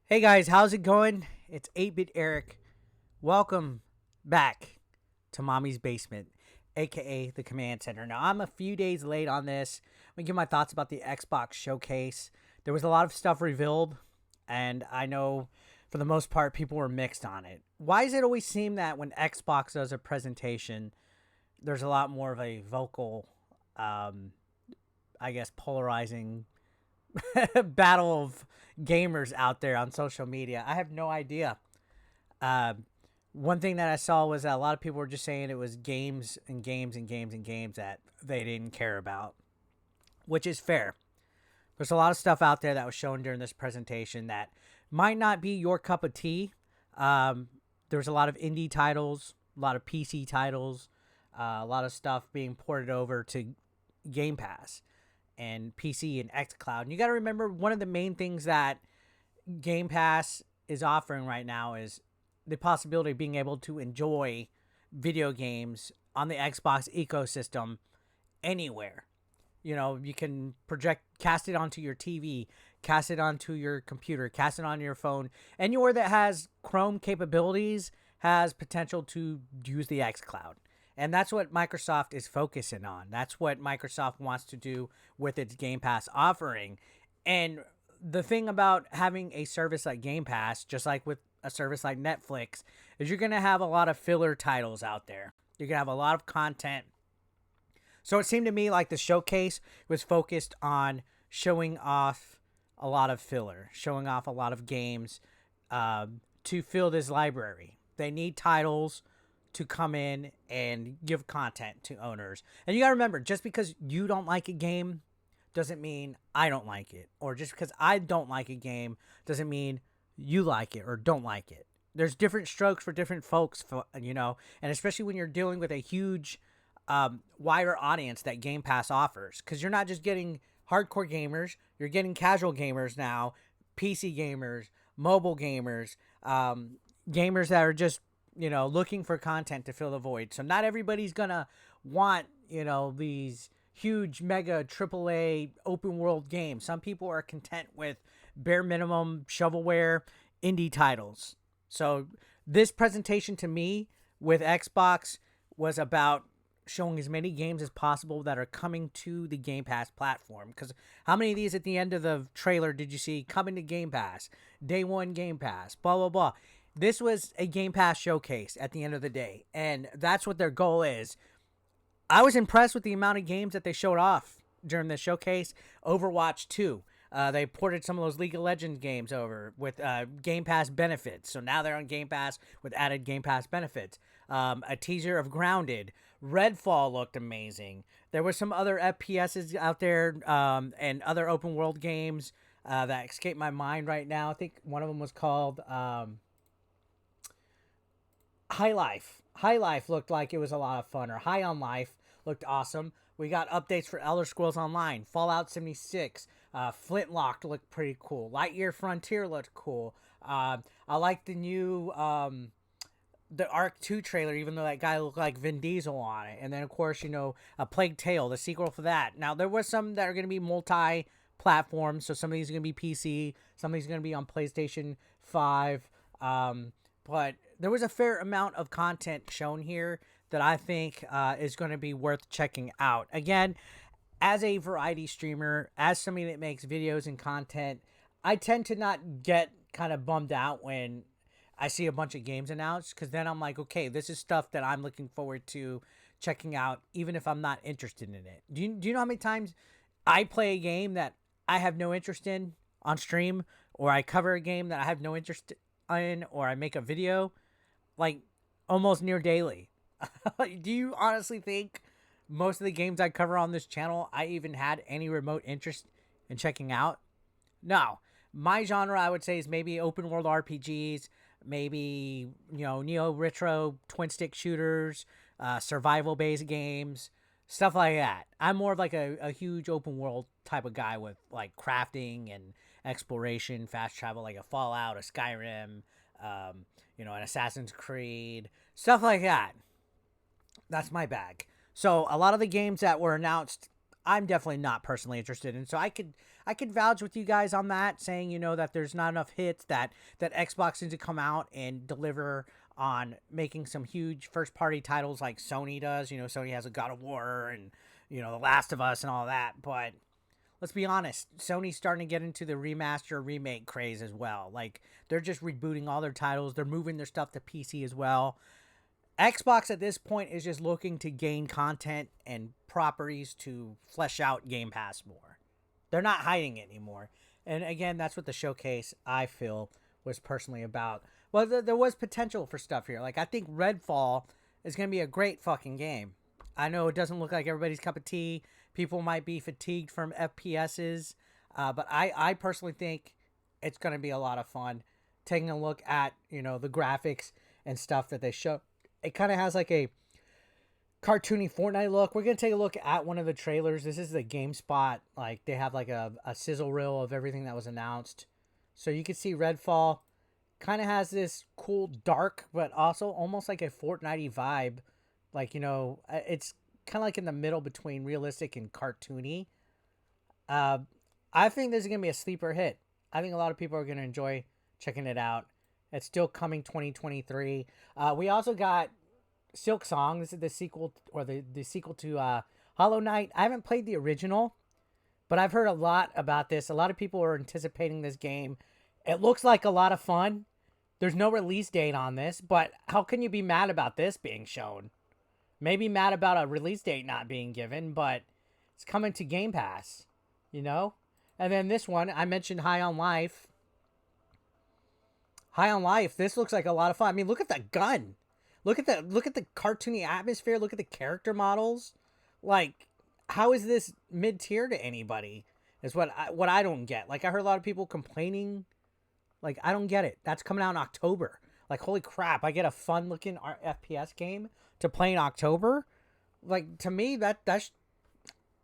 Hey guys, how's it going? It's 8-Bit Eric. Welcome back to Mommy's Basement, aka the Command Center. Now, I'm a few days late on this. I'm going to give my thoughts about the Xbox showcase. There was a lot of stuff revealed, and I know for the most part people were mixed on it. Why does it always seem that when Xbox does a presentation, there's a lot more of a vocal, I guess, polarizing battle of gamers out there on social media? I have no idea. Uh, One thing that I saw was that a lot of people were just saying it was games and games and games and games that they didn't care about, which is fair. There's a lot of stuff out there that was shown during this presentation that might not be your cup of tea. There was a lot of indie titles, a lot of PC titles, a lot of stuff being ported over to Game Pass and PC and xCloud. And you got to remember, one of the main things that Game Pass is offering right now is the possibility of being able to enjoy video games on the Xbox ecosystem anywhere. You know, you can cast it onto your TV, cast it onto your computer, cast it on your phone. Anywhere that has Chrome capabilities has potential to use the xCloud. And that's what Microsoft is focusing on. That's what Microsoft wants to do with its Game Pass offering. And the thing about having a service like Game Pass, just like with a service like Netflix, is you're going to have a lot of filler titles out there. You're going to have a lot of content. So it seemed to me like the showcase was focused on showing off a lot of filler, showing off a lot of games to fill this library. They need titles to come in and give content to owners. And you got to remember, just because you don't like a game doesn't mean I don't like it. Or just because I don't like a game doesn't mean you like it or don't like it. There's different strokes for different folks, you know, and especially when you're dealing with a huge, wider audience that Game Pass offers. Because you're not just getting hardcore gamers, you're getting casual gamers now, PC gamers, mobile gamers, gamers that are just, you know, looking for content to fill the void. So not everybody's gonna want, you know, these huge mega AAA open world games. Some people are content with bare minimum shovelware indie titles. So this presentation to me with Xbox was about showing as many games as possible that are coming to the Game Pass platform. Because how many of these at the end of the trailer did you see coming to Game Pass? Day one Game Pass, blah, blah, blah. This was a Game Pass showcase at the end of the day, and that's what their goal is. I was impressed with the amount of games that they showed off during the showcase. Overwatch 2. They ported some of those League of Legends games over with Game Pass benefits. So now they're on Game Pass with added Game Pass benefits. A teaser of Grounded. Redfall looked amazing. There were some other FPSs out there and other open world games that escape my mind right now. I think one of them was called High Life. High Life looked like it was a lot of fun, or High on Life looked awesome. We got updates for Elder Scrolls Online, Fallout 76, Flintlock looked pretty cool. Lightyear Frontier looked cool. I like the new the Arc 2 trailer, even though that guy looked like Vin Diesel on it. And then, of course, you know, A Plague Tale, the sequel for that. Now, there was some that are going to be multi-platform, so some of these are going to be PC, some of these are going to be on PlayStation 5, but there was a fair amount of content shown here that I think is going to be worth checking out. Again, as a variety streamer, as somebody that makes videos and content, I tend to not get kind of bummed out when I see a bunch of games announced, because then I'm like, okay, this is stuff that I'm looking forward to checking out, even if I'm not interested in it. Do you know how many times I play a game that I have no interest in on stream, or I cover a game that I have no interest in, or I make a video, like, almost near daily? Do you honestly think most of the games I cover on this channel I even had any remote interest in checking out? No. My genre, I would say, is maybe open world RPGs, maybe, you know, neo retro twin stick shooters, survival based games, stuff like that. I'm more of like a huge open world type of guy with like crafting and exploration, fast travel, like a Fallout, a Skyrim, you know, an Assassin's Creed, stuff like that. That's my bag. So a lot of the games that were announced, I'm definitely not personally interested in. So I could vouch with you guys on that, saying, you know, that there's not enough hits, that Xbox needs to come out and deliver on making some huge first party titles like Sony does. You know, Sony has a God of War and, you know, The Last of Us and all that. But let's be honest, Sony's starting to get into the remaster remake craze as well. Like, they're just rebooting all their titles. They're moving their stuff to PC as well. Xbox at this point is just looking to gain content and properties to flesh out Game Pass more. They're not hiding it anymore. And again, that's what the showcase, I feel, was personally about. Well, there was potential for stuff here. Like, I think Redfall is going to be a great fucking game. I know it doesn't look like everybody's cup of tea. People might be fatigued from FPSs. But I personally think it's going to be a lot of fun. Taking a look at, you know, the graphics and stuff that they show. It kind of has like a cartoony Fortnite look. We're going to take a look at one of the trailers. This is the GameSpot. Like, they have like a sizzle reel of everything that was announced. So you can see Redfall kind of has this cool dark, but also almost like a Fortnite vibe. Like, you know, it's kind of like in the middle between realistic and cartoony. I think this is going to be a sleeper hit. I think a lot of people are going to enjoy checking it out. It's still coming 2023. We also got Silk Song. This is the sequel, or the sequel to Hollow Knight. I haven't played the original, but I've heard a lot about this. A lot of people are anticipating this game. It looks like a lot of fun. There's no release date on this, but how can you be mad about this being shown? Maybe mad about a release date not being given, but it's coming to Game Pass, you know? And then this one, I mentioned High on Life. High on Life, this looks like a lot of fun. I mean, look at that gun. Look at the cartoony atmosphere. Look at the character models. Like, how is this mid-tier to anybody? Is what I don't get. Like, I heard a lot of people complaining. Like, I don't get it. That's coming out in October. Like, holy crap, I get a fun-looking FPS game to play in October? Like, to me, that's...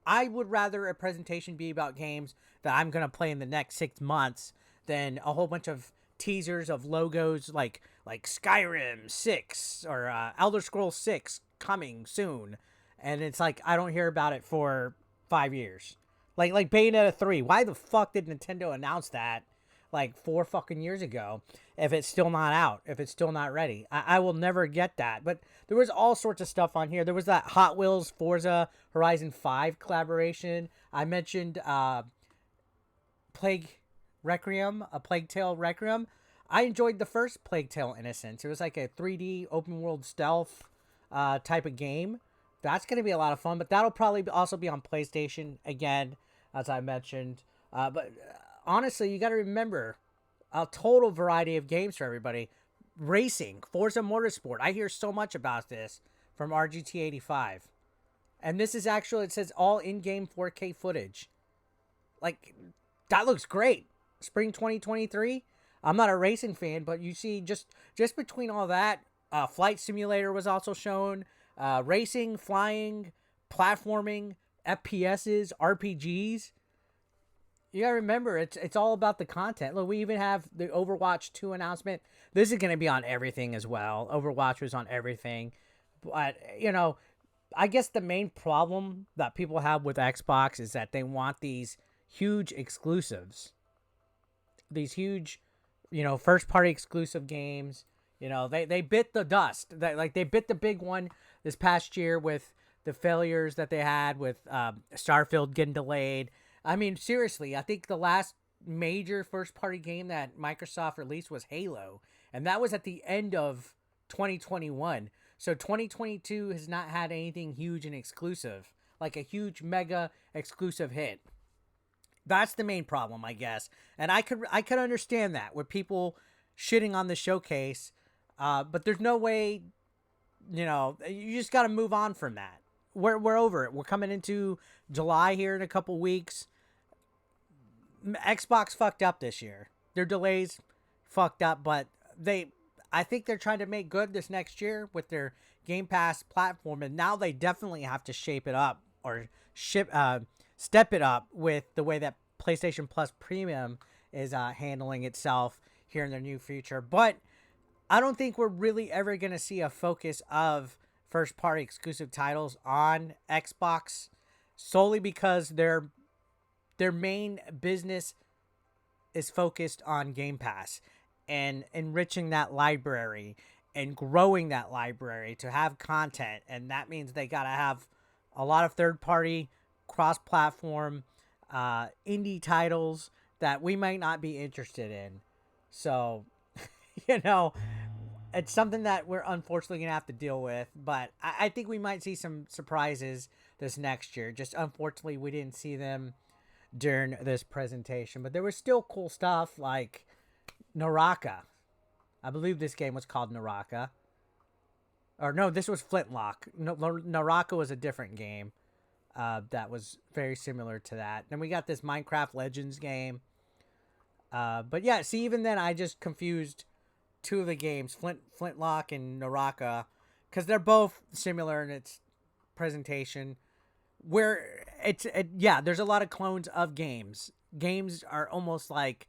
I would rather a presentation be about games that I'm going to play in the next 6 months than a whole bunch of teasers of logos like Skyrim 6 or Elder Scrolls 6 coming soon. And it's like, I don't hear about it for 5 years. Like Bayonetta 3. Why the fuck did Nintendo announce that like 4 fucking years ago if it's still not out, if it's still not ready? I will never get that. But there was all sorts of stuff on here. There was that Hot Wheels Forza Horizon 5 collaboration. I mentioned Plague Tale Requiem. I enjoyed the first Plague Tale Innocence. It was like a 3D open world stealth type of game. That's going to be a lot of fun, but that'll probably also be on PlayStation again, as I mentioned. But honestly, you got to remember a total variety of games for everybody. Racing, Forza Motorsport. I hear so much about this from RGT85. And this is actually, it says all in-game 4K footage. Like, that looks great. Spring 2023. I'm not a racing fan, but you see just between all that, Flight Simulator was also shown. Racing, flying, platforming, FPSs, RPGs. You gotta remember, it's all about the content. Look, we even have the Overwatch 2 announcement. This is gonna be on everything as well. Overwatch was on everything. But, you know, I guess the main problem that people have with Xbox is that they want these huge exclusives. These huge, you know, first-party exclusive games. You know, they bit the dust. They bit the big one this past year with the failures that they had with Starfield getting delayed. I mean, seriously, I think the last major first-party game that Microsoft released was Halo. And that was at the end of 2021. So 2022 has not had anything huge and exclusive. Like a huge, mega exclusive hit. That's the main problem, I guess. And I could understand that with people shitting on the showcase. But there's no way, you know, you just got to move on from that. We're over it. We're coming into July here in a couple weeks. Xbox fucked up this year. Their delays fucked up, but I think they're trying to make good this next year with their Game Pass platform, and now they definitely have to shape it up or step it up with the way that PlayStation Plus Premium is handling itself here in the new future. But I don't think we're really ever going to see a focus of first-party exclusive titles on Xbox. solely because their main business is focused on Game Pass and enriching that library and growing that library to have content. And that means they got to have a lot of third party, cross platform, indie titles that we might not be interested in. So, you know, it's something that we're unfortunately going to have to deal with. But I think we might see some surprises this next year. Just unfortunately, we didn't see them during this presentation. But there was still cool stuff like Naraka. I believe this game was called Naraka. Or no, this was Flintlock. No, Naraka was a different game that was very similar to that. Then we got this Minecraft Legends game. But yeah, see, even then I just confused two of the games, Flintlock and Naraka, because they're both similar in its presentation. Where yeah, there's a lot of clones of games. Games are almost like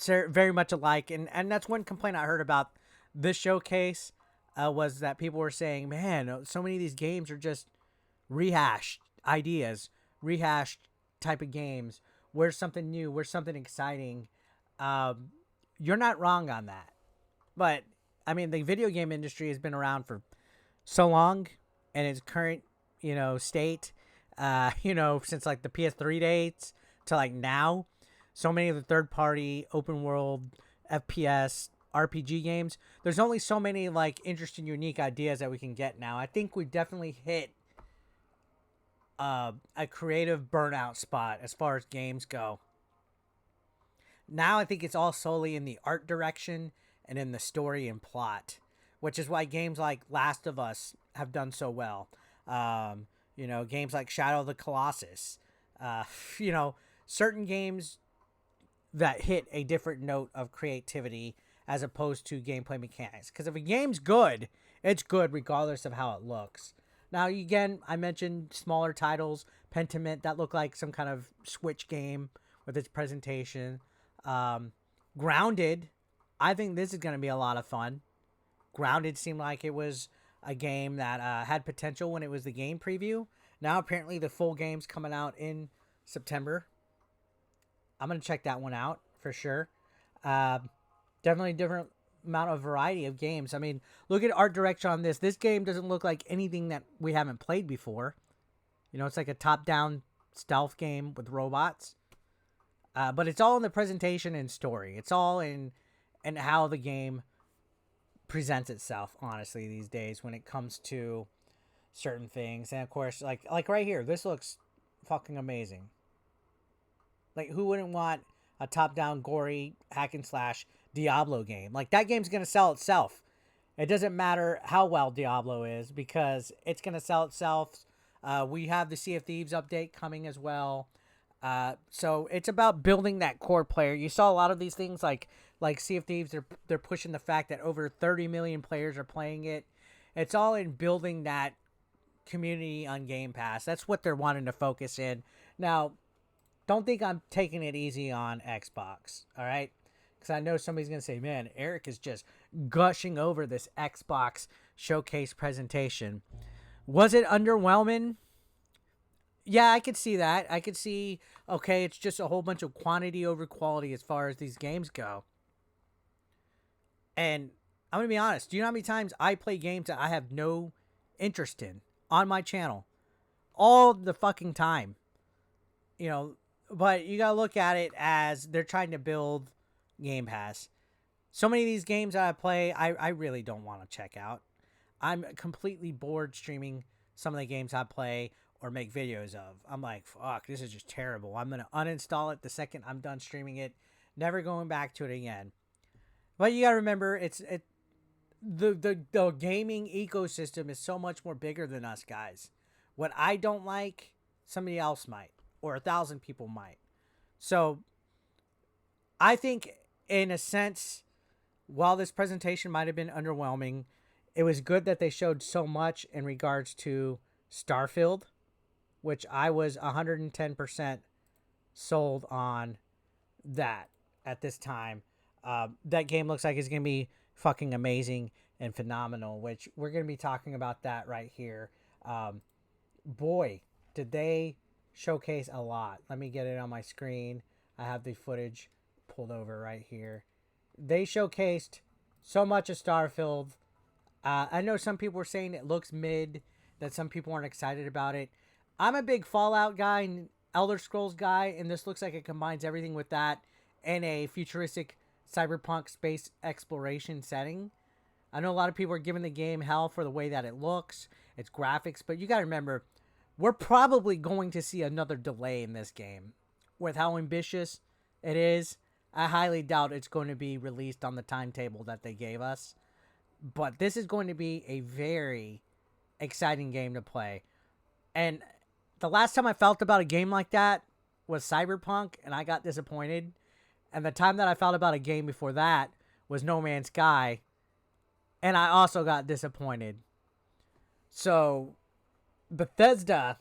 very much alike, and that's one complaint I heard about this showcase was that people were saying, man, so many of these games are just rehashed ideas, rehashed type of games. Where's something new? Where's something exciting? You're not wrong on that. But, I mean, the video game industry has been around for so long, and its current, state, since, like, the PS3 dates to, like, now. So many of the third-party, open-world, FPS, RPG games, there's only so many, like, interesting, unique ideas that we can get now. I think we definitely hit a creative burnout spot as far as games go. Now I think it's all solely in the art direction and in the story and plot, which is why games like Last of Us have done so well. Games like Shadow of the Colossus, certain games that hit a different note of creativity as opposed to gameplay mechanics. Because if a game's good, it's good regardless of how it looks. Now, again, I mentioned smaller titles, Pentiment, that looked like some kind of Switch game with its presentation. Grounded, I think this is going to be a lot of fun. Grounded seemed like it was a game that had potential when it was the game preview. Now, apparently, the full game's coming out in September. I'm going to check that one out for sure. Definitely different amount of variety of games. I mean, look at art direction on this. This game doesn't look like anything that we haven't played before. It's like a top-down stealth game with robots. But it's all in the presentation and story. It's all in how the game presents itself, honestly, these days when it comes to certain things. And, of course, like right here, this looks fucking amazing. Like, who wouldn't want a top-down, gory, hack-and-slash Diablo game? Like, that game's going to sell itself. It doesn't matter how well Diablo is because it's going to sell itself. We have the Sea of Thieves update coming as well. So it's about building that core player. You saw a lot of these things like Sea of Thieves. They're pushing the fact that over 30 million players are playing it. It's all in building that community on Game Pass. That's what they're wanting to focus in. Now, don't think I'm taking it easy on Xbox, all right? Because I know somebody's going to say, man, Eric is just gushing over this Xbox showcase presentation. Was it underwhelming? Yeah, I could see that. I could see, okay, it's just a whole bunch of quantity over quality as far as these games go. And I'm going to be honest. Do you know how many times I play games that I have no interest in on my channel? All the fucking time. But you got to look at it as they're trying to build Game Pass. So many of these games that I play, I really don't want to check out. I'm completely bored streaming some of the games I play or make videos of. I'm like, fuck, this is just terrible. I'm going to uninstall it the second I'm done streaming it. Never going back to it again. But you got to remember, the gaming ecosystem is so much more bigger than us, guys. What I don't like, somebody else might. Or 1,000 people might. So, I think, in a sense, while this presentation might have been underwhelming, it was good that they showed so much in regards to Starfield, which I was 110% sold on that at this time. That game looks like it's going to be fucking amazing and phenomenal, which we're going to be talking about that right here. Boy, did they showcase a lot. Let me get it on my screen. I have the footage pulled over right here. They showcased so much of Starfield. I know some people were saying it looks mid, that some people aren't excited about it. I'm a big Fallout guy and Elder Scrolls guy, and this looks like it combines everything with that in a futuristic cyberpunk space exploration setting. I know a lot of people are giving the game hell for the way that it looks, its graphics, but you got to remember, we're probably going to see another delay in this game. With how ambitious it is, I highly doubt it's going to be released on the timetable that they gave us. But this is going to be a very exciting game to play. And the last time I felt about a game like that was Cyberpunk, and I got disappointed. And the time that I felt about a game before that was No Man's Sky, and I also got disappointed. So Bethesda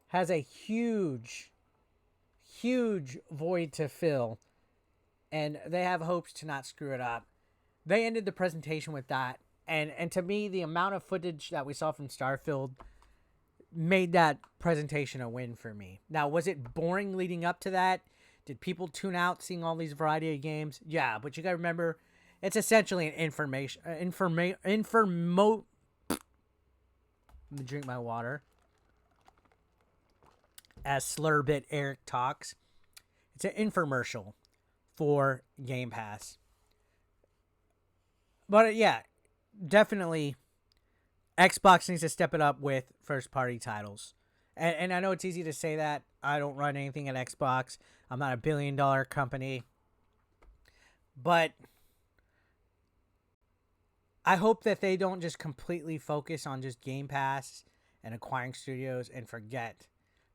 has a huge void to fill, and they have hopes to not screw it up. They ended the presentation with that, and to me, the amount of footage that we saw from Starfield made that presentation a win for me. Now, was it boring leading up to that? Did people tune out seeing all these variety of games? Yeah, but you gotta remember, it's essentially an Let me drink my water. As Slurbit Eric talks, it's an infomercial for Game Pass. But yeah, definitely Xbox needs to step it up with first-party titles. And I know it's easy to say that. I don't run anything at Xbox. I'm not a billion-dollar company. But I hope that they don't just completely focus on just Game Pass and acquiring studios and forget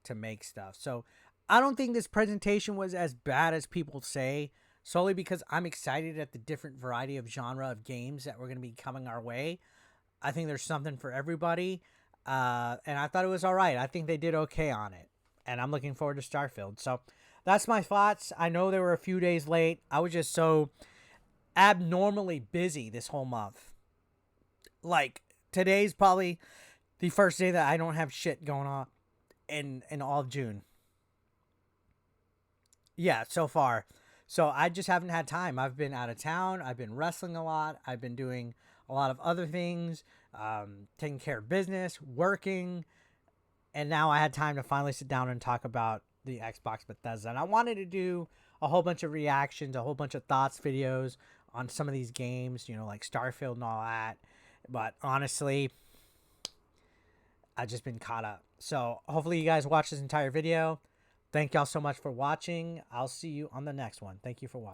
to make stuff. So I don't think this presentation was as bad as people say, solely because I'm excited at the different variety of genre of games that were going to be coming our way. I think there's something for everybody, and I thought it was all right. I think they did okay on it, and I'm looking forward to Starfield. So that's my thoughts. I know they were a few days late. I was just so abnormally busy this whole month. Like, today's probably the first day that I don't have shit going on in all of June. Yeah, so far. So I just haven't had time. I've been out of town. I've been wrestling a lot. I've been doing a lot of other things, taking care of business, working. And now I had time to finally sit down and talk about the Xbox Bethesda. And I wanted to do a whole bunch of reactions, a whole bunch of thoughts videos on some of these games, you know, like Starfield and all that. But honestly, I've just been caught up. So hopefully you guys watch this entire video. Thank y'all so much for watching. I'll see you on the next one. Thank you for watching.